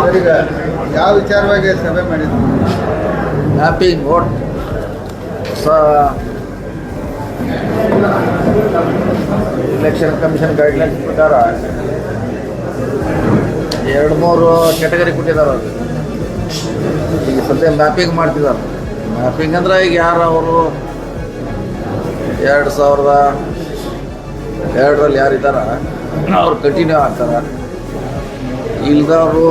Sir, ಈಗ ಯಾವ ವಿಚಾರವಾಗಿ ಸಭೆ ಮಾಡಿದ್ರು? Mapping vote election commission guidelines ಪ್ರಕಾರ 2-3 ಕ್ಯಾಟಗರಿ ಕೊಟ್ಟಿದ್ದಾರೆ ಅವರು. ಈಗ ಸದ್ಯ ಮ್ಯಾಪಿಂಗ್ ಮಾಡ್ತಿದ್ದಾರೆ. ಮ್ಯಾಪಿಂಗ್ ಅಂದ್ರೆ ಈಗ ಯಾರು ಅವರು 2002ರಲ್ಲಿ ಯಾರಿದ್ದಾರೆ ಅವ್ರು ಕಂಟಿನ್ಯೂ ಆಗ್ತಾರೆ, ಇಲ್ದವರು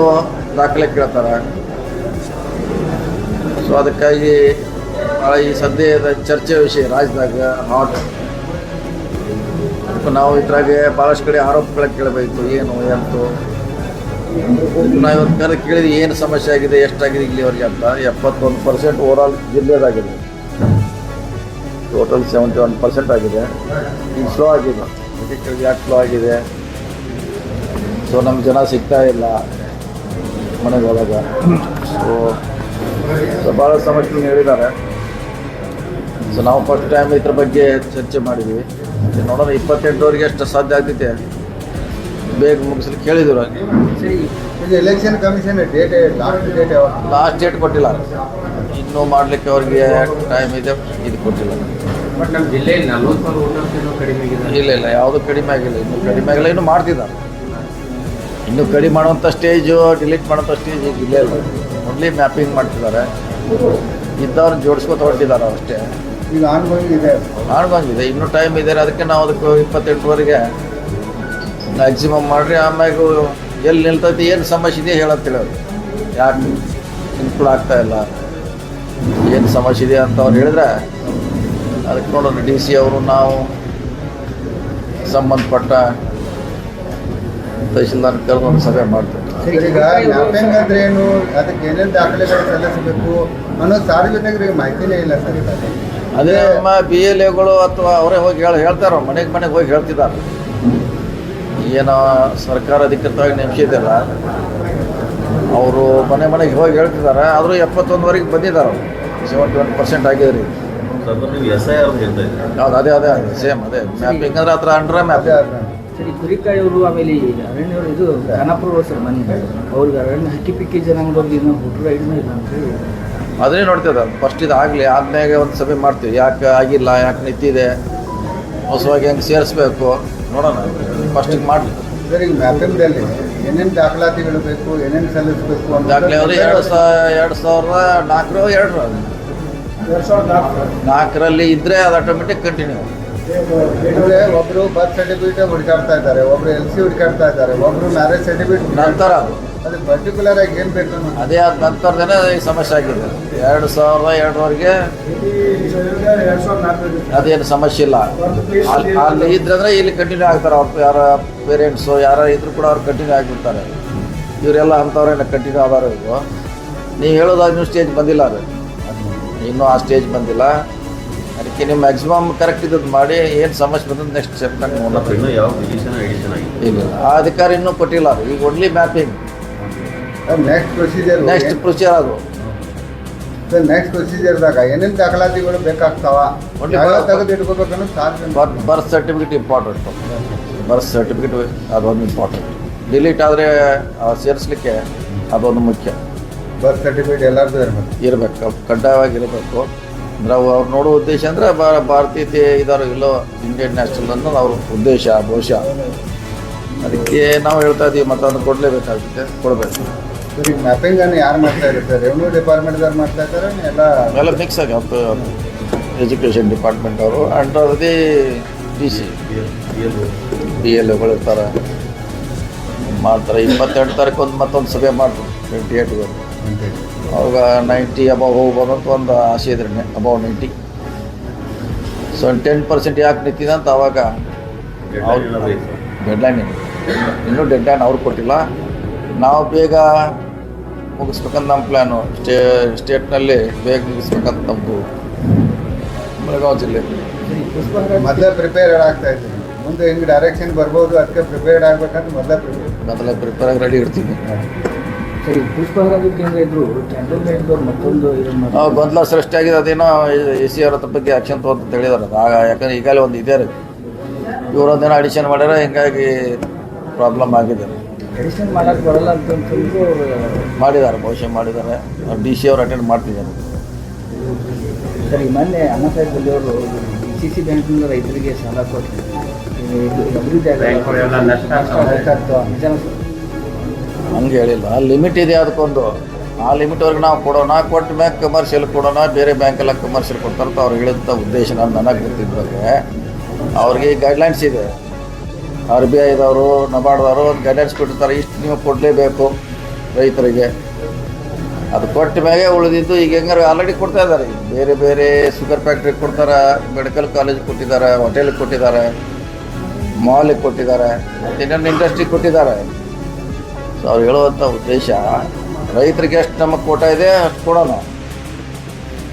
ದಾಖಲೆ ಕೇಳ್ತಾರೆ. ಸೊ ಅದಕ್ಕಾಗಿ ಭಾಳ ಈ ಸದ್ಯದ ಚರ್ಚೆ ವಿಷಯ ರಾಜ್ಯದಾಗ ಹಾಟ್. ಅದಕ್ಕೆ ನಾವು ಇದ್ರಾಗೆ ಭಾಳಷ್ಟು ಕಡೆ ಆರೋಪಗಳ ಕೇಳಬೇಕು, ಏನು ಎಂತು. ನಾವು ಇವತ್ತು ಕೇಳಿದ್ವಿ ಏನು ಸಮಸ್ಯೆ ಆಗಿದೆ, ಎಷ್ಟಾಗಿದೆ ಇಲ್ಲಿವರೆಗೆ ಅಂತ. 71% ಓವರಾಲ್ ಜಿಲ್ಲೆದಾಗಿದೆ, ಟೋಟಲ್ 71% ಆಗಿದೆ. ಈಗ ಸ್ಲೋ ಆಗಿದೆ. ಅದಕ್ಕೆ ಕೇಳಿದ್ವಿ ಯಾಕೆ ಸ್ಲೋ ಆಗಿದೆ. ಸೊ ನಮ್ಗೆ ಜನ ಸಿಗ್ತಾ ಇಲ್ಲ ಮನೆಗೆ ಹೋದಾಗ. ಸೊ ಭಾಳ ಸಮಸ್ಯೆಗಳನ್ನ ಹೇಳಿದ್ದಾರೆ. ಸೊ ನಾವು ಫಸ್ಟ್ ಟೈಮ್ ಇದ್ರ ಬಗ್ಗೆ ಚರ್ಚೆ ಮಾಡಿದ್ವಿ. ನೋಡೋಣ 28ರವರೆಗೆ ಎಷ್ಟು ಸಾಧ್ಯ ಆಗ್ತೈತೆ ಬೇಗ ಮುಗಿಸ್ಲಿಕ್ಕೆ ಕೇಳಿದ್ರು. ಈಗ election commission date last date ಕೊಟ್ಟಿಲ್ಲ, ಇನ್ನೂ ಮಾಡಲಿಕ್ಕೆ ಅವ್ರಿಗೆ ಟೈಮ್ ಇದೆ, ಇದು ಕೊಟ್ಟಿಲ್ಲ. ಬಟ್ ನಮ್ಮ ಜಿಲ್ಲೆಯಲ್ಲಿ 40,000 ವೋಟರ್ಸ್ ಇನ್ನೂ ಕಡಿಮೆ ಆಗಿದೆ. ಇಲ್ಲ ಯಾವುದೂ ಕಡಿಮೆ ಆಗಿಲ್ಲ, ಇನ್ನೂ ಕಡಿಮೆ ಆಗಿಲ್ಲ, ಇನ್ನೂ ಮಾಡ್ತಿದ್ದಾರೆ. ಇನ್ನೂ ಕಡಿಮೆ ಮಾಡುವಂಥ ಸ್ಟೇಜು, ಡಿಲೀಟ್ ಮಾಡೋಂಥ ಸ್ಟೇಜ್ ಈಗ ಇಲ್ಲೇ ಇಲ್ಲ. ಓನ್ಲಿ ಮ್ಯಾಪಿಂಗ್ ಮಾಡ್ತಿದ್ದಾರೆ. ಇದ್ದವ್ರನ್ನ ಜೋಡಿಸ್ಕೊತ ಹೊರಟಿದ್ದಾರೆ ಅಷ್ಟೇ. ಈಗ ಆನ್ಗೋಯಿಂಗ್ ಇದೆ. ಇನ್ನೂ ಟೈಮ್ ಇದೆ. ಅದಕ್ಕೆ ನಾವು ಅದಕ್ಕೆ 28ರವರೆಗೆ ಮ್ಯಾಕ್ಸಿಮಮ್ ಮಾಡಿರಿ. ಆಮ್ಯಾಗ ಎಲ್ಲಿ ನಿಲ್ತೈತಿ, ಏನು ಸಮಸ್ಯೆ ಇದೆ ಹೇಳತ್ತೇಳಿ ಅವ್ರು. ಯಾಕೆ ಇನ್ಕ್ಲೂಡ್ ಆಗ್ತಾಯಿಲ್ಲ, ಏನು ಸಮಸ್ಯೆ ಇದೆ ಅಂತ ಅವ್ರು ಹೇಳಿದ್ರೆ ಅದಕ್ಕೆ ನೋಡೋಣ. DC ಅವರು ನಾವು ಸಂಬಂಧಪಟ್ಟ ತಹಶೀಲ್ದಾರ್ ಕರೆದು ಒಂದು ಸಭೆ ಮಾಡ್ತೇವೆ. ಈಗ ಮ್ಯಾಪಿಂಗ್ ಅಂದ್ರೆ ಏನು, ಅದಕ್ಕೆ ಏನೇನು ದಾಖಲೆಗಳು ಸಲ್ಲಿಸಬೇಕು ಅನ್ನೋದು ಸಾರ್ವಜನಿಕರಿಗೆ ಮಾಹಿತಿನೇ ಇಲ್ಲ ಸರ್. ಅದೇ ನಮ್ಮ BLAಗಳು ಅಥವಾ ಅವರೇ ಹೋಗಿ ಹೇಳ್ತಾರೋ, ಮನೆಗೆ ಹೋಗಿ ಹೇಳ್ತಿದ್ದಾರೆ. ಏನೋ ಸರ್ಕಾರ ಅಧಿಕೃತವಾಗಿ ನೇಮಿಸಿದೆಲ್ಲ ಅವರು ಮನೆಗೆ ಹೋಗಿ ಹೇಳ್ತಿದ್ದಾರೆ. ಆದರೂ 71ವರೆಗೆ ಬಂದಿದ್ದಾರೆ. 71% ಆಗಿದ್ರಿ. ಹೌದು, ಅದೇ ಸೇಮ್ ಅದೇ ಮ್ಯಾಪಿಂಗ್ ಅಂದ್ರೆ ಹತ್ರ ಅಂಡ್ರೆ ಮ್ಯಾಪಿಂಗ್. ಸರಿ, ಕುರಿಕಾಯಿ ಅವರು ಆಮೇಲೆ ಅರಣ್ಯವರು ಇದು ಖಾನಾಪುರ ಸರ್ ಮನೆ ಅವ್ರಿಗೆ ಅರಣ್ಯ ಹಕ್ಕಿಪಿಕ್ಕಿ ಜನಾಂಗದವ್ರಿಗೆ ಇನ್ನೂ ಹುಟ್ಟರ ಐಡಿನೂ ಇಲ್ಲ ಅಂತ ಹೇಳಿ ಅದನ್ನೇ ನೋಡ್ತಿದ್ದ. ಫಸ್ಟ್ ಇದು ಆಗಲಿ, ಆದ್ಮೇಲೆ ಒಂದು ಸಭೆ ಮಾಡ್ತೀವಿ. ಯಾಕೆ ಆಗಿಲ್ಲ, ಯಾಕೆ ನಿಂತಿದೆ, ಹೊಸವಾಗಿ ಹೆಂಗೆ ಸೇರಿಸ್ಬೇಕು ನೋಡೋಣ. ಫಸ್ಟಿಗೆ ಮಾಡಲಿ. ಸರ್, ಈಗ ಮ್ಯಾಪಿಂಗ್ದಲ್ಲಿ ಏನೇನು ದಾಖಲಾತಿಗಳು ಬೇಕು, ಏನೇನು ಸಲ್ಲಿಸಬೇಕು ಅಂತ ದಾಖಲೆ ಅವರು 2004ರಲ್ಲಿ ಇದ್ದರೆ ಅದು ಆಟೋಮೆಟಿಕ್ ಕಂಟಿನ್ಯೂ. ಅಂದರೆ ಒಬ್ಬರು ಬರ್ತ್ ಸರ್ಟಿಫಿಕೇಟ್ ಹುಡುಕಾಡ್ತಾ ಇದ್ದಾರೆ, ಒಬ್ಬರು LC ಹುಡುಕಾಡ್ತಾ ಇದ್ದಾರೆ, ಒಬ್ಬರು ಮ್ಯಾರೇಜ್ ಸರ್ಟಿಫಿಕೇಟ್ ನಂತರ ಅದು ಪರ್ಟಿಕ್ಯುಲರ್ ಆಗಿ ಏನು ಬೇಕು ಅನ್ನೋದು. ಅದೇ ಆದ ನಂತರದೇ ಈ ಸಮಸ್ಯೆ ಆಗಿದೆ. 2002ವರೆಗೆ ಅದೇನು ಸಮಸ್ಯೆ ಇಲ್ಲ. ಅಲ್ಲಿ ಇದ್ರಂದ್ರೆ ಇಲ್ಲಿ ಕಂಟಿನ್ಯೂ ಆಗ್ತಾರೆ. ಅವ್ರ ಯಾರ ಪೇರೆಂಟ್ಸು ಯಾರು ಇದ್ರು ಕೂಡ ಅವ್ರು ಕಂಟಿನ್ಯೂ ಆಗಿಬಿಡ್ತಾರೆ. ಇವರೆಲ್ಲ ಅಂಥವ್ರೇನು ಕಂಟಿನ್ಯೂ ಆದಾರ. ಇವು ನೀವು ಹೇಳೋದಾಗ ನೀವು ಸ್ಟೇಜ್ ಬಂದಿಲ್ಲ, ಅದು ಇನ್ನೂ ಆ ಸ್ಟೇಜ್ ಬಂದಿಲ್ಲ. ಅದಕ್ಕೆ ನೀವು ಮ್ಯಾಕ್ಸಿಮಮ್ ಕರೆಕ್ಟ್ ಇದ್ದದ್ದು ಮಾಡಿ. ಏನು ಸಮಸ್ಯೆ ಬಂದ್ರೆ ನೆಕ್ಸ್ಟ್ ಸ್ಟೆಪ್ ಇಲ್ಲ. ಆ ಅಧಿಕಾರ ಇನ್ನೂ ಕೊಟ್ಟಿಲ್ಲ. ಅದು ಈಗ ಓನ್ಲಿ ಮ್ಯಾಪಿಂಗ್. ನೆಕ್ಸ್ಟ್ ಪ್ರೊಸೀಜರ್ ಅದು. ಸರ್, ನೆಕ್ಸ್ಟ್ ಪ್ರೊಸೀಜರ್ದಾಗ ಏನೇನು ದಾಖಲಾತಿಗಳು ಬೇಕಾಗ್ತಾವ ತೆಗೆದು ಇಟ್ಕೋಬೇಕನ್ನೋದು ಸಾಧ್ಯ. Birth certificate important. Birth certificate ಅದೊಂದು ಇಂಪಾರ್ಟೆಂಟ್. ಡಿಲೀಟ್ ಆದರೆ ಸೇರಿಸ್ಲಿಕ್ಕೆ ಅದೊಂದು ಮುಖ್ಯ. ಬರ್ತ್ ಸರ್ಟಿಫಿಕೇಟ್ ಎಲ್ಲರದ್ದು ಇರಬೇಕು, ಕಡ್ಡಾಯವಾಗಿ ಇರಬೇಕು. ಅಂದ್ರೆ ಅವ್ರು ನೋಡೋ ಉದ್ದೇಶ ಅಂದರೆ ಭಾರತೀಯತೆ ಇದಾರೋ ಇಲ್ಲೋ, ಇಂಡಿಯನ್ ನ್ಯಾಷನಲ್ ಅನ್ನೋದು ಅವ್ರ ಉದ್ದೇಶ ಬಹುಶಃ. ಅದಕ್ಕೆ ನಾವು ಹೇಳ್ತಾ ಇದ್ದೀವಿ, ಮತ್ತು ಅದನ್ನು ಕೊಡಲೇಬೇಕಾಗುತ್ತೆ, ಕೊಡಬೇಕು. ಸರ್, ಈಗ ಮ್ಯಾಪಿಂಗನ್ನು ಯಾರು ಮಾಡ್ತಾ ಇರ್ತಾರೆ? ರೆವಿನ್ಯೂ ಡಿಪಾರ್ಟ್ಮೆಂಟ್ದವ್ರು ಮಾಡ್ತಾ ಇದ್ದಾರೆ ಎಲ್ಲ ಮಿಕ್ಸ್ ಆಗಿ ಎಜುಕೇಷನ್ ಡಿಪಾರ್ಟ್ಮೆಂಟ್ ಅವರು ಅಂಡರ್ ದಿ DC BLAಗಳು ಇರ್ತಾರೆ, ಮಾಡ್ತಾರೆ. 22 ತಾರೀಕು ಮತ್ತೊಂದು ಸಭೆ ಮಾಡ್ತಾರೆ 28ಗೆ. ಅವಾಗ 90 ಅಬೌವ್ ಹೋಗ್ಬೋದು ಅಂತ ಒಂದು ಆಸೆ ಇದ್ರೆ, ಅಬೌವ್ 90. ಸೊ 10% ಯಾಕೆ ನಿಂತಿದೆ ಅಂತ ಅವಾಗ ಡೆಡ್ಲೈನ್ ಇನ್ನೂ ಡೆಡ್ಲೈನ್ ಅವ್ರು ಕೊಟ್ಟಿಲ್ಲ. ನಾವು ಬೇಗ ಮುಗಿಸ್ಬೇಕಂತ ನಮ್ಮ ಪ್ಲ್ಯಾನು. ಸ್ಟೇಟ್ನಲ್ಲಿ ಬೇಗ ಮುಗಿಸ್ಬೇಕಂತ ನಮ್ಮದು ಬೆಳಗಾವಿ ಜಿಲ್ಲೆ. ಮೊದಲೇ ಪ್ರಿಪೇರ್ಡ್ ಆಗ್ತಾ ಇದ್ದೀವಿ. ಮುಂದೆ ಹೆಂಗೆ ಡೈರೆಕ್ಷನ್ ಬರ್ಬೋದು, ಅದಕ್ಕೆ ಪ್ರಿಪೇರ್ಡ್ ಆಗ್ಬೇಕಂತ ಮೊದಲೇ ಪ್ರಿಪೇರ್ ಆಗಿ ರೆಡಿ ಇರ್ತೀವಿ. ಸರಿ, ಪುಷ್ಪಹಾರ ಕೇಂದ್ರ ಇದ್ರು ಕ್ಯಾಂಟೋನ್ಮೆಂಟ್ದವ್ರು ಮತ್ತೊಂದು ಇದನ್ನು ಗೊಂದಲ ಸೃಷ್ಟಿಯಾಗಿದೆ. ಅದೇನೋ AC ಅವ್ರ ಬಗ್ಗೆ ಆ್ಯಕ್ಷನ್ ತೊಗೊಂತ ಹೇಳಿದಾರೆ. ಯಾಕಂದರೆ ಈಗಾಗಲೇ ಒಂದು ಇದೆ ರೀ, ಇವರೊಂದೇನೋ ಅಡಿಷನ್ ಮಾಡ್ಯಾರ, ಹಿಂಗಾಗಿ ಪ್ರಾಬ್ಲಮ್ ಆಗಿದೆ. ಎಡಿಷನ್ ಮಾಡಕ್ಕೆ ಬರಲ್ಲ ಅಂತಂದು ಅವರು ಮಾಡಿದ್ದಾರೆ, ಬಹುಶಃ ಮಾಡಿದ್ದಾರೆ. DC ಅವ್ರು ಅಟೆಂಡ್ ಮಾಡ್ತಿದ್ದಾರೆ. ಸರ್ ಈ ಮೊನ್ನೆ ಅಣ್ಣಾಸಾಹೇಬ್ ಜೊಲ್ಲೆ ಅವರು DCC ಬ್ಯಾಂಕ್ನಿಂದ ರೈತರಿಗೆ ಸಾಲ ಕೊಟ್ಟು ಅಭಿವೃದ್ಧಿ ಬ್ಯಾಂಕ್ಗಳೆಲ್ಲ ನಷ್ಟ ಆಗ್ತವೆ. ನಿಜಾನ ಸರ್? ಹಂಗೆ ಹೇಳಿಲ್ಲ, ಲಿಮಿಟ್ ಇದೆ ಅದಕ್ಕೊಂದು. ಆ ಲಿಮಿಟ್ವರೆಗೆ ನಾವು ಕೊಡೋಣ, ಕೊಟ್ಟ ಮ್ಯಾಗ ಕಮರ್ಷಿಯಲ್ ಕೊಡೋಣ. ಬೇರೆ ಬ್ಯಾಂಕೆಲ್ಲ ಕಮರ್ಷಿಯಲ್ ಕೊಡ್ತಾರೆ ಅಂತ ಅವ್ರು ಹೇಳಿದಂಥ ಉದ್ದೇಶ ನನಗೆ ಗೊತ್ತಿದ್ದ ಬಗ್ಗೆ ಅವ್ರಿಗೆ ಗೈಡ್ಲೈನ್ಸ್ ಇದೆ. RBIದವರು, ನಬಾರ್ಡ್ದವರು ಒಂದು ಗೈಡ್ಲೈನ್ಸ್ ಕೊಟ್ಟಿರ್ತಾರೆ, ಇಷ್ಟು ನೀವು ಕೊಡಲೇಬೇಕು ರೈತರಿಗೆ. ಅದು ಕೊಟ್ಟ ಮ್ಯಾಗೆ ಉಳಿದಿದ್ದು ಈಗ ಹೆಂಗಾರು ಆಲ್ರೆಡಿ ಕೊಡ್ತಾ ಇದ್ದಾರೆ. ಬೇರೆ ಬೇರೆ ಶುಗರ್ ಫ್ಯಾಕ್ಟ್ರಿಗೆ ಕೊಡ್ತಾರೆ, ಮೆಡಿಕಲ್ ಕಾಲೇಜಿಗೆ ಕೊಟ್ಟಿದ್ದಾರೆ, ಹೋಟೆಲಿಗೆ ಕೊಟ್ಟಿದ್ದಾರೆ, ಮಾಲಿಗೆ ಕೊಟ್ಟಿದ್ದಾರೆ, ಇನ್ನೊಂದು ಇಂಡಸ್ಟ್ರಿಗೆ ಕೊಟ್ಟಿದ್ದಾರೆ. ಸೊ ಅವ್ರು ಹೇಳುವಂಥ ಉದ್ದೇಶ ರೈತರಿಗೆ ಎಷ್ಟು ನಮಗೆ ಕೋಟ ಇದೆ ಅಷ್ಟು ಕೊಡೋಣ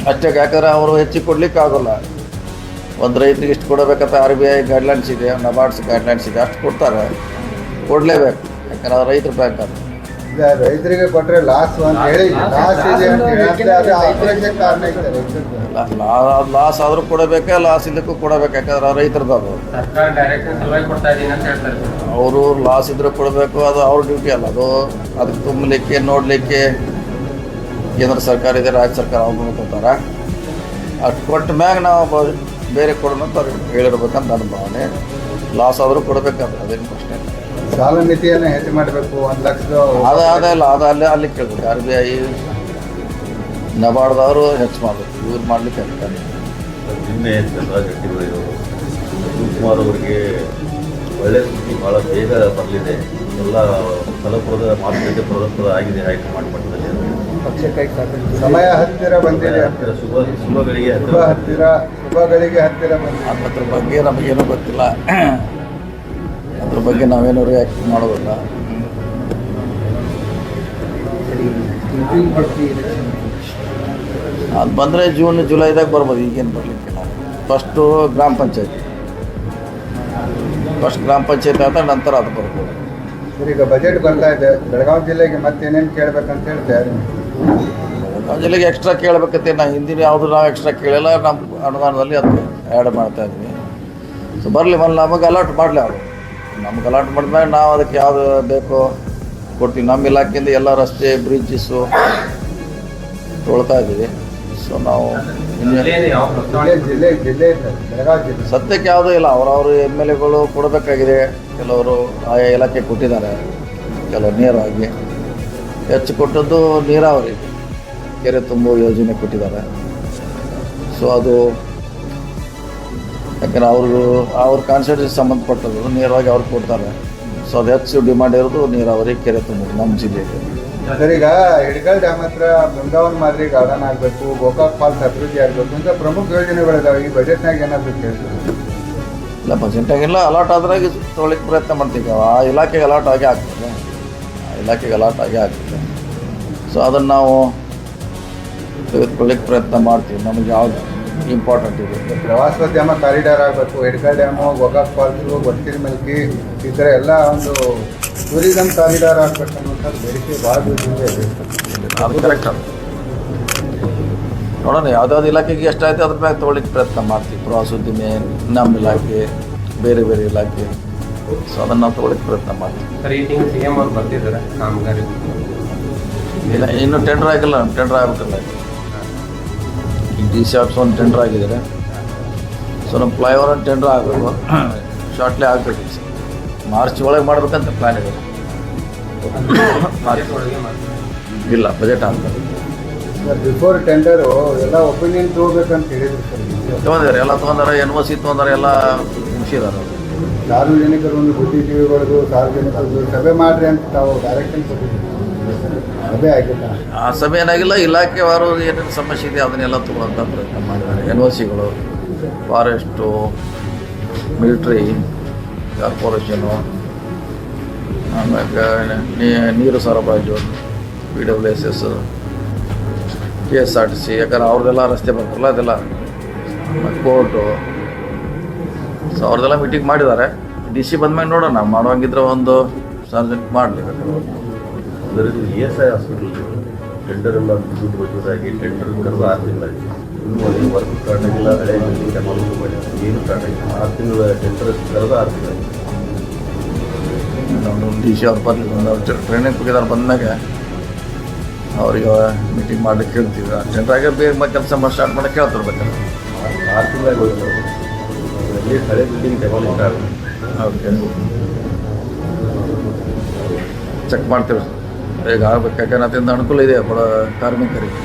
ಅಷ್ಟೇ. ಯಾಕಂದ್ರೆ ಅವರು ಹೆಚ್ಚಿಗೆ ಕೊಡ್ಲಿಕ್ಕೆ ಆಗೋಲ್ಲ. ಒಂದು ರೈತರಿಗೆ ಇಷ್ಟು ಕೊಡಬೇಕಂತ RBI ಗೈಡ್ಲೈನ್ಸ್ ಇದೆ, ನಬಾರ್ಡ್ಸ್ ಗೈಡ್ಲೈನ್ಸ್ ಇದೆ, ಅಷ್ಟು ಕೊಡ್ತಾರೆ, ಕೊಡಲೇಬೇಕು. ಯಾಕಂದ್ರೆ ಅದು ರೈತರ ಬ್ಯಾಂಕ್ ಅದು. ಈಗ ರೈತರಿಗೆ ಕೊಟ್ಟರೆ ಲಾಸ್ ಅಂತ ಹೇಳಿ ಲಾಸ್ ಇದೆ ಅಂತ ಹೇಳಿ ಅದು ಆಕ್ರೋಶಕ್ಕೆ ಕಾರಣ ಇದೆ ರೈತರಿಗೆ. ಲಾಸ್ ಆದರೂ ಕೊಡಬೇಕೆ, ಲಾಸ್ ಇದ್ದಕ್ಕೂ ಕೊಡಬೇಕು. ಯಾಕಂದ್ರೆ ರೈತರದ್ದು ಅದು ಸರ್ಕಾರ ಡೈರೆಕ್ಷನ್ ಸಲುವಾಗಿ ಕೊಡ್ತಾ ಇದ್ದೀನಿ ಅಂತ ಹೇಳ್ತಾರೆ. ಅವರು ಲಾಸ್ ಇದ್ರೂ ಕೊಡಬೇಕು, ಅದು ಅವ್ರ ಡ್ಯೂಟಿ ಅಲ್ಲ. ಅದು ಅದಕ್ಕೆ ತುಂಬಲಿಕ್ಕೆ ನೋಡಲಿಕ್ಕೆ ಕೇಂದ್ರ ಸರ್ಕಾರ ಇದೆ, ರಾಜ್ಯ ಸರ್ಕಾರ ಅವ್ರು ನೋಡ್ಕೊತಾರೆ. ಅಷ್ಟು ಕೊಟ್ಟ ಮ್ಯಾಗ ನಾವು ಬೇರೆ ಕೊಡೋಣ ಅಂತ ಅವ್ರು ಹೇಳಿರ್ಬೇಕಂತ ನನ್ನ ಭಾವನೆ. ಲಾಸ್ ಆದರೂ ಕೊಡಬೇಕಂತ ಅದೇನು ಪ್ರಶ್ನೆ. ಸಾಲ ಮಿತಿಯನ್ನು ಹೆಚ್ಚು ಮಾಡಬೇಕು, 1 ಲಕ್ಷ ಅದಲ್ಲ, ಅದು ಅಲ್ಲಿ ಕೇಳ್ಬೇಕು. RBI ನಬಾರ್ಡ್ದವರು ಹೆಚ್ಚು ಮಾಡಬೇಕು, ಇವ್ರು ಮಾಡಲಿಕ್ಕೆ ಆಗ್ತಾರೆ. ನಿನ್ನೆ ಚಂದ್ರರಾಜ್ ಅವರು ಶಿವಕುಮಾರ್ ಅವರಿಗೆ ಒಳ್ಳೆಯ ಸುದ್ದಿ ಭಾಳ ಬೇಗ ಬರಲಿದೆ. ಎಲ್ಲ ಫಲಪ್ರದ ಮಾತುಕತೆ ಫಲಪ್ರದ ಆಗಿದೆ ಹೈಕಮಾಂಡ್ ಮಟ್ಟದಲ್ಲಿ. ಪಕ್ಷಕ್ಕಾಗಿ ಸಾಕಷ್ಟು ಸಮಯ ಹತ್ತಿರ ಬಂದಿದೆ, ಶುಭಗಳಿಗೆ ಶುಭಗಳಿಗೆ ಹತ್ತಿರ ಬಂದಿದೆ. ಅದ್ರ ಬಗ್ಗೆ ನಮಗೇನು ಗೊತ್ತಿಲ್ಲ. ಅದ್ರ ಬಗ್ಗೆ ನಾವೇನು ರಿಯಾಕ್ಟ್ ಮಾಡೋದಿಲ್ಲ. ಅದು ಬಂದರೆ ಜೂನ್ ಜುಲೈದಾಗ ಬರ್ಬೋದು, ಈಗೇನು ಬರಲಿಕ್ಕಿಲ್ಲ. ಫಸ್ಟ್ ಗ್ರಾಮ ಪಂಚಾಯತ್ ಆದ ನಂತರ ಅದು ಬರ್ಬೋದು. ಸರ್, ಈಗ ಬಜೆಟ್ ಬರ್ತಾ ಇದೆ, ಬೆಳಗಾವಿ ಜಿಲ್ಲೆಗೆ ಮತ್ತೇನೇನು ಕೇಳಬೇಕಂತ ಹೇಳ್ತಾರೆ? ನಾವು ಜಿಲ್ಲೆಗೆ ಎಕ್ಸ್ಟ್ರಾ ಕೇಳಬೇಕಂತೆ. ನಾವು ಹಿಂದಿನ ಯಾವುದು ನಾವು ಎಕ್ಸ್ಟ್ರಾ ಕೇಳಿಲ್ಲ, ನಮ್ಮ ಅನುದಾನದಲ್ಲಿ ಅದು ಆ್ಯಡ್ ಮಾಡ್ತಾಯಿದ್ವಿ. ಸೊ ಬರಲಿ, ನಮಗೆ ಅಲರ್ಟ್ ಮಾಡಲಿ ಅವರು. ನಮ್ಗೆ ಅಲರ್ಟ್ ಮಾಡಿದ್ಮೇಲೆ ನಾವು ಅದಕ್ಕೆ ಯಾವುದು ಬೇಕೋ ಕೊಡ್ತೀವಿ. ನಮ್ಮ ಇಲಾಖೆಯಿಂದ ಎಲ್ಲ ರಸ್ತೆ, ಬ್ರಿಡ್ಜಸ್ಸು ತೊಳ್ತಾ ಇದ್ದೀವಿ. ಸೊ ನಾವು ಜಿಲ್ಲೆಯಲ್ಲಿ ಯಾವ ಪ್ರಸ್ತಾವನೆ ಜಿಲ್ಲೆ ಬೆಳಗಾವಿ ಜಿಲ್ಲೆ ಸದ್ಯಕ್ಕೆ ಯಾವುದೂ ಇಲ್ಲ. ಅವರವರು MLAಗಳು ಕೊಡಬೇಕಾಗಿದೆ. ಕೆಲವರು ಆಯಾ ಇಲಾಖೆ ಕೊಟ್ಟಿದ್ದಾರೆ, ಕೆಲವರು ನೇರವಾಗಿ. ಹೆಚ್ಚು ಕೊಟ್ಟದ್ದು ನೀರಾವರಿ, ಕೆರೆ ತುಂಬುವ ಯೋಜನೆ ಕೊಟ್ಟಿದ್ದಾರೆ. ಸೊ ಅದು ಯಾಕಂದರೆ ಅವ್ರ ಕಾನ್ಸ್ಟಿಟ್ಯೂನ್ಸಿಗೆ ಸಂಬಂಧಪಟ್ಟದ್ದು ನೇರವಾಗಿ ಅವ್ರು ಕೊಡ್ತಾರೆ. ಸೊ ಅದು ಹೆಚ್ಚು ಡಿಮಾಂಡ್ ಇರೋದು ನೀರಾವರಿ, ಕೆರೆ ತುಂಬುವುದು ನಮ್ಮ ಜಿಲ್ಲೆಗೆ. ಸರ್, ಈಗ ಹಿಡ್ಕಲ್ ಡ್ಯಾಮ್ ಹತ್ರ ಬೃಂದಾವನ್ ಮಾದರಿ ಗಾರ್ಡನ್ ಆಗಬೇಕು, ಗೋಕಾಕ್ ಫಾಲ್ಸ್ ಅಭಿವೃದ್ಧಿ ಆಗಬೇಕು ಅಂತ ಪ್ರಮುಖ ಯೋಜನೆಗಳಿದಾವೆ. ಈ ಬಜೆಟ್ನಾಗ ಏನಾದರೂ ಕೇಳ್ತೀವಿ? ಇಲ್ಲ, ಬಜೆಟಾಗೆಲ್ಲ ಅಲಾಟ್ ಆದ್ರಾಗ ತೊಗೊಳ್ಳಿಕ್ಕೆ ಪ್ರಯತ್ನ ಮಾಡ್ತೀವಿ. ಆ ಇಲಾಖೆಗೆ ಅಲಾಟ್ ಆಗೇ ಆಗ್ತದೆ, ಸೊ ಅದನ್ನು ನಾವು ತೆಗೆದುಕೊಳ್ಳಿಕ್ಕೆ ಪ್ರಯತ್ನ ಮಾಡ್ತೀವಿ. ನಮಗೆ ಯಾವುದು ಇಂಪಾರ್ಟೆಂಟ್ ಇದೆ. ಪ್ರವಾಸೋದ್ಯಮ ಕಾರಿಡಾರ್ ಆಗಬೇಕು, ಹಿಡ್ಕಲ್ ಡ್ಯಾಮು, ಗೋಕಾಕ್ ಫಾಲ್ಸು, ಬಸ್ಕಿರಿ ಮಿಲ್ಕಿ, ಈ ಥರ ಎಲ್ಲ ಒಂದು ಟೂರಿಸಮ್ ಕಾರಿಡಾರ್ ಆಗಬೇಕು ಅನ್ನೋಂಥದ್ದು ಬೇಡಿಕೆ ಭಾಳ ದಿವಸದಿಂದ ಇದೆ. ಅದು ಕರೆಕ್ಟ್. ನೋಡೋಣ, ಯಾವುದಾದ್ರು ಇಲಾಖೆಗೆ ಎಷ್ಟಾಯ್ತು ಅದ್ರ ಮ್ಯಾಗ ತೊಗೊಳ್ಳಿಕ್ಕೆ ಪ್ರಯತ್ನ ಮಾಡ್ತೀವಿ. ಪ್ರವಾಸೋದ್ಯಮ, ನಮ್ಮ ಇಲಾಖೆ, ಬೇರೆ ಬೇರೆ ಇಲಾಖೆ, ಸೊ ಅದನ್ನು ನಾವು ತೊಗೊಳ್ಳಿಕ್ಕೆ ಪ್ರಯತ್ನ ಮಾಡ್ತೀವಿ. ಸರ್, ಈ ತಿಂಗಳು CM ಅವ್ರು ಬರ್ತಿದ್ದಾರೆ ಕಾಮಗಾರಿ. ಇಲ್ಲ, ಇನ್ನೂ ಟೆಂಡರ್ ಆಗಿಲ್ಲ. ಟೆಂಡರ್ ಆಗಬೇಕಲ್ಲ. ಈಗ DC ಆಫೀಸ್ ಒಂದು ಟೆಂಡರ್ ಆಗಿದ್ದಾರೆ. ಸೊ ನಮ್ಮ ಫ್ಲೈಓವರ್ ಒಂದು ಟೆಂಡರ್ ಆಗಬೇಕು, ಶಾರ್ಟ್ಲಿ ಆಗಬೇಕು. ಮಾರ್ಚ್ ಒಳಗೆ ಮಾಡ್ಬೇಕಂತ ಪ್ಲ್ಯಾನ್ ಇದೆ. ಬಜೆಟ್ ಒಳಗೆ ಮಾಡ್ತಾರೆ. ಇಲ್ಲ, ಬಜೆಟ್ ಆಗ್ತದೆ. ಸರ್, ಬಿಫೋರ್ ಟೆಂಡರು ಎಲ್ಲ ಒಪಿನಿಯನ್ ತೊಗೋಬೇಕಂತ ಹೇಳಿದ್ರು ಸರ್. ತೊಗೊಂಡಿದ್ದಾರೆ, ಎಲ್ಲ ತೊಗೊಂಡಾರೆ. NOC ತೊಗೊಂಡಾರೆ, ಎಲ್ಲ ಮುಗಿಸಿದ್ದಾರೆ. ಸಾರ್ವಜನಿಕರು, ಒಂದು ಬುದ್ಧಿಜೀವಿಗಳಿಗೂ ಸಾರ್ವಜನಿಕರಿಗೂ ಸಭೆ ಮಾಡಿರಿ ಅಂತ ತಾವು ಡೈರೆಕ್ಷನ್ ಕೊಟ್ಟಿದ್ದೀವಿ. ಸಭೆ ಆಗಿಲ್ಲ. ಆ ಸಭೆ ಏನಾಗಿಲ್ಲ. ಇಲಾಖೆವಾರು ಏನೇನು ಸಮಸ್ಯೆ ಇದೆ ಅದನ್ನೆಲ್ಲ ತೊಗೊಳ್ಳೋಂಥ ಪ್ರಯತ್ನ ಮಾಡಿದ್ದಾರೆ. NOCಗಳು, ಫಾರೆಸ್ಟು, ಮಿಲಿಟ್ರಿ, ಕಾರ್ಪೊರೇಷನು, ಆಮೇಲೆ ನೀರು ಸರಬರಾಜು, PWSS, KSRTC, ಯಾಕಂದ್ರೆ ಅವ್ರದ್ದೆಲ್ಲ ರಸ್ತೆ ಬರ್ತಾರಲ್ಲ ಅದೆಲ್ಲ, ಕೋರ್ಟು, ಸೊ ಅವ್ರದ್ದೆಲ್ಲ ಮೀಟಿಂಗ್ ಮಾಡಿದ್ದಾರೆ. DC ಬಂದ್ಮೇಲೆ ನೋಡೋಣ, ಮಾಡುವಂಗಿದ್ರೆ ಒಂದು ಸಾರ್ವಜನಿಕ ಮಾಡಲಿ. ಅದರಲ್ಲಿ ESI ಹಾಸ್ಪಿಟಲ್ ಟೆಂಡರ್ ಎಲ್ಲ ದುಡ್ಡು ಬಜೂರಾಗಿ ಟೆಂಡರ್ ಕರೆದು 6 ತಿಂಗಳಾಗಿ ಇನ್ನೂ ಒಂದು ವರ್ಕ್ ಸ್ಟಾರ್ಟ್ ಆಗಿಲ್ಲ. ಹಳೆ ಬಿಲ್ಡಿಂಗ್ ಡೆಮಾಲಿಷನ್ ಮಾಡಿ ಏನು ಸ್ಟಾರ್ಟ್ ಆಗಿಲ್ಲ. 6 ತಿಂಗಳ ಟೆಂಡರ್ ಕರೆದು 6 ತಿಂಗಳಾಗಿ ಒಂದು ಡಿ ಸಿ ಅವ್ರು ಬರಲಿ ಒಂದು ಟ್ರೈನಿಂಗ್ ಹೋಗಿದಾರೆ ಬಂದಾಗ ಅವ್ರಿಗೆ ಮೀಟಿಂಗ್ ಮಾಡ್ಲಿಕ್ಕೆ ಹೇಳ್ತೀವಿ ಅರ್ಜೆಂಟಾಗಿ ಬೇಗ ಕೆಲಸ ಸ್ಟಾರ್ಟ್ ಮಾಡೋಕ್ಕೆ ಹೇಳ್ತಾರೆ ಬೇಕಾದ್ರೆ 6 ತಿಂಗಳಾಗಿ ಹೋಗಿದೆ ಅಲ್ಲಿ ಹಳೆ ಬಿಲ್ಡಿಂಗ್ ಡೆಮಾಲಿಷ್ ಆಗಿದೆ. ಓಕೆ ಚೆಕ್ ಮಾಡ್ತೀವಿ ಬೇಗ ಆಗ್ಬೇಕು ಯಾಕಂದ್ರೆ ಅದರಿಂದ ಅನುಕೂಲ ಇದೆ ಬಡ ಕಾರ್ಮಿಕರಿಗೆ.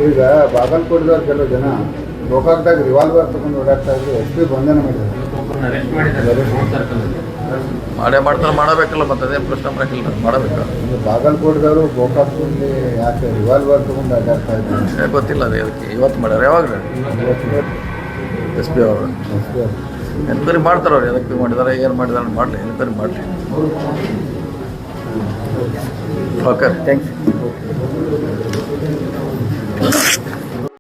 ಈಗ ಬಾಗಲಕೋಟದವ್ರು ಕೆಲವು ಜನ ಗೋಕಾಕ್ದಾಗ ರಿವಾಲ್ವರ್ ತಗೊಂಡು ಓಡಾಡ್ತಾ ಇದ್ರು SP ಬಂಧನ ಮಾಡಿದ್ದಾರೆ. ಅರೆಸ್ಟ್ ಮಾಡಿದ್ದಾರೆ ರೋಡ್ ಸರ್ಕಲ್ ಅಲ್ಲಿ. ಮಾಡ್ತಾರೆ ಮಾಡಬೇಕಲ್ಲ ಮತ್ತು ಅದೇನು ಪ್ರಶ್ನೆ ಬರೋಕ್ಕಿಲ್ಲ ಮಾಡಬೇಕು. ಅಂದ್ರೆ ಬಾಗಲಕೋಟದವರು ಗೋಕಾಕ್ನಲ್ಲಿ ಯಾಕೆ ರಿವಾಲ್ವರ್ ತಗೊಂಡು ಅಡ್ಡಾಡ್ತಾ ಇದ್ದಾರೆ ಗೊತ್ತಿಲ್ಲ ಅದೇ ಅದಕ್ಕೆ ಇವತ್ತು ಮಾಡ್ಯಾರ ಯಾವಾಗ SP ಅವರು ಎನ್ಕ್ವೈರಿ ಮಾಡ್ತಾರೆ ಅವ್ರು ಎದಕ್ಕೆ ಮಾಡಿದ್ದಾರೆ ಏನು ಮಾಡಿದ್ದಾರೆ ಮಾಡಲಿ ಎನ್ಕ್ವೈರಿ ಮಾಡಲಿ. Okay thanks.